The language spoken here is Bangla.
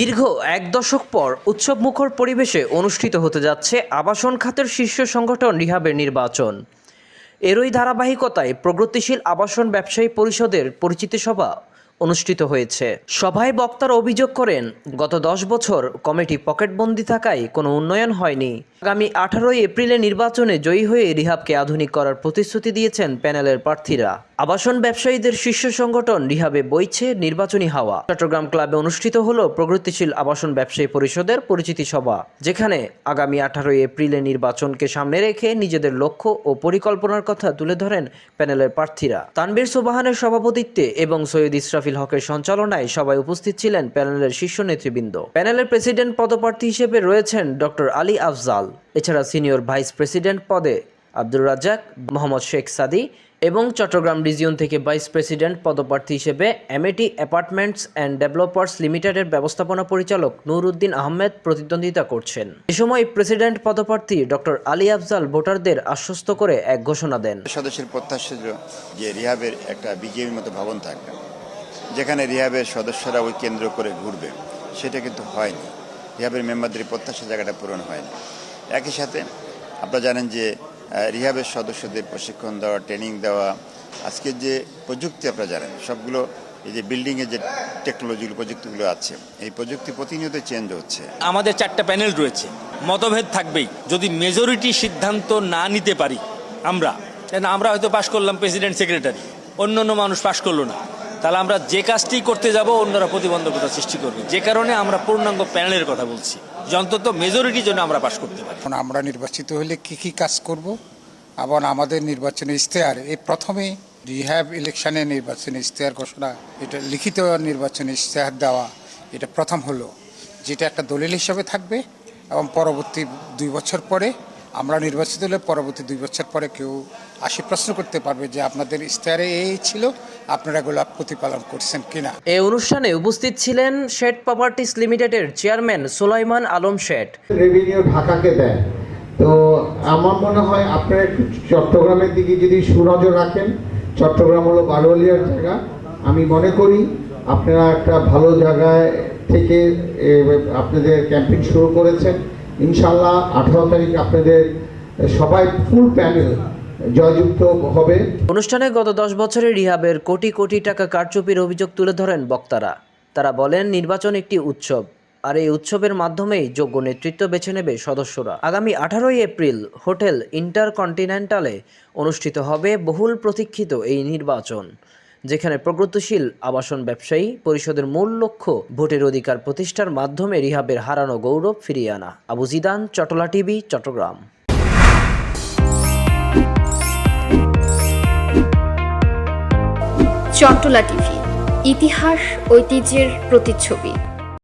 দীর্ঘ এক দশক পর উৎসবমুখর পরিবেশে অনুষ্ঠিত হতে যাচ্ছে আবাসন খাতের শীর্ষ সংগঠন রিহাবের নির্বাচন। এরই ধারাবাহিকতায় প্রগতিশীল আবাসন ব্যবসায়ী পরিষদের পরিচিতি সভা অনুষ্ঠিত হয়েছে। সভায় বক্তারা অভিযোগ করেন, গত 10 বছর কমিটি পকেটবন্দি থাকায় কোনো উন্নয়ন হয়নি। আগামী 18 এপ্রিলে নির্বাচনে জয়ী হয়ে রিহাবকে আধুনিক করার প্রতিশ্রুতি দিয়েছেন প্যানেলের প্রার্থীরা। আবাসন ব্যবসায়ীদের শীর্ষ সংগঠন রিহাবে বইছে নির্বাচনী হাওয়া। চট্টগ্রাম ক্লাবে অনুষ্ঠিত হলো প্রগতিশীল আবাসন ব্যবসায়ী পরিষদের পরিচিতি সভা, যেখানে আগামী 18 এপ্রিলে নির্বাচনকে সামনে রেখে নিজেদের লক্ষ্য ও পরিকল্পনার কথা তুলে ধরেন প্যানেলের প্রার্থীরা। তানভীর সোবহানের সভাপতিত্বে এবং সৈয়দ ইসরাফিল হকের সঞ্চালনায় সভায় উপস্থিত ছিলেন প্যানেলের শীর্ষ নেতৃবৃন্দ। প্যানেলের প্রেসিডেন্ট পদপ্রার্থী হিসেবে রয়েছেন ডক্টর আলী আফজাল। এছাড়া সিনিয়র ভাইস প্রেসিডেন্ট পদে আব্দুর রাজ্জাক, মোহাম্মদ শেখ সাদি এবং চট্টগ্রাম রিজিয়ন থেকে ভাইস প্রেসিডেন্ট পদপ্রার্থী হিসেবে এমএটি অ্যাপার্টমেন্টস অ্যান্ড ডেভেলপার্স লিমিটেডের ব্যবস্থাপনা পরিচালক নূর উদ্দিন আহমেদ প্রতিদ্বন্দ্বিতা করছেন। এ সময় প্রেসিডেন্ট পদপ্রার্থী ডক্টর আলী আফজাল ভোটারদের আশ্বস্ত করে এক ঘোষণা দেন। সদস্যের প্রত্যাশা যে রিহাবের একটা বিজেপির মতো ভবন থাকবে, যেখানে রিহাবের সদস্যরা ওই কেন্দ্র করে ঘুরবে, সেটা কিন্তু হয়নি। রিহাবের মেম্বারদের প্রত্যাশা জায়গাটা পূরণ হয়নি। একই সাথে আপনারা জানেন যে রিহাবের সদস্যদের প্রশিক্ষণ দেওয়া, ট্রেনিং দেওয়া, আজকের যে প্রযুক্তি আপনারা জানেন, সবগুলো এই যে বিল্ডিংয়ের যে টেকনোলজিগুলো, প্রযুক্তিগুলো আছে, এই প্রযুক্তি প্রতিনিয়ত চেঞ্জ হচ্ছে। আমাদের 4টা প্যানেল রয়েছে, মতভেদ থাকবেই। যদি মেজরিটি সিদ্ধান্ত না নিতে পারি আমরা হয়তো পাশ করলাম প্রেসিডেন্ট সেক্রেটারি, অন্য মানুষ পাশ করলো না, তাহলে আমরা যে কাজটি করতে যাব অন্যরা প্রতিবন্ধকতা সৃষ্টি করবে। যে কারণে আমরা পূর্ণাঙ্গ প্যানেলের কথা বলছি, যে অন্তত মেজরিটির জন্য আমরা পাশ করতে পারি। আমরা নির্বাচিত হলে কি কাজ করব, আবার আমাদের নির্বাচনী ইশতেহার এই প্রথমে রিহ্যাব ইলেকশনে নির্বাচনী ইশতেহার ঘোষণা, এটা লিখিত নির্বাচনী ইশতেহার দেওয়া, এটা প্রথম হলো, যেটা একটা দলিল হিসাবে থাকবে এবং পরবর্তী 2 বছর পরে আমরা নির্বাচিত হলে পরবর্তী 2 বছর পরে কেউ প্রশ্ন করতে পারবে যে আপনাদের ইশতেহারে এই ছিল, আপনারা এগুলো প্রতিপালন করছেন কিনা। এই অনুষ্ঠানে উপস্থিত ছিলেন শেঠ প্রপার্টিস লিমিটেডের চেয়ারম্যান সুলাইমান আলম শেঠ। রেভিনিউ ঢাকাকে দেয়, তো আমার মনে হয় আপনারা একটু চট্টগ্রামের দিকে যদি সুনজর রাখেন, চট্টগ্রাম হলো বারোয়ালিয়ার জায়গা। আমি মনে করি আপনারা একটা ভালো জায়গায় থেকে আপনাদের ক্যাম্পেইন শুরু করেছেন। ইনশাল্লাহ 18 তারিখ আপনাদের সবাই ফুল প্যানেল জয়যুক্ত হবে। অনুষ্ঠানে গত 10 বছরে রিহাবের কোটি কোটি টাকা কারচুপির অভিযোগ তুলে ধরেন বক্তারা। তারা বলেন, নির্বাচন একটি উৎসব, আর এই উৎসবের মাধ্যমেই যোগ্য নেতৃত্ব বেছে নেবে সদস্যরা। আগামী 18 এপ্রিল হোটেল ইন্টারকন্টিনেন্টালে অনুষ্ঠিত হবে বহুল প্রতীক্ষিত এই নির্বাচন, যেখানে প্রগতিশীল আবাসন ব্যবসায়ী পরিষদের মূল লক্ষ্য ভোটের অধিকার প্রতিষ্ঠার মাধ্যমে রিহাবের হারানো গৌরব ফিরিয়ে আনা। আবু জিদান, চট্টলা টিভি, চট্টগ্রাম। চট্টলা টিভি, ইতিহাস ঐতিহ্যের প্রতিচ্ছবি।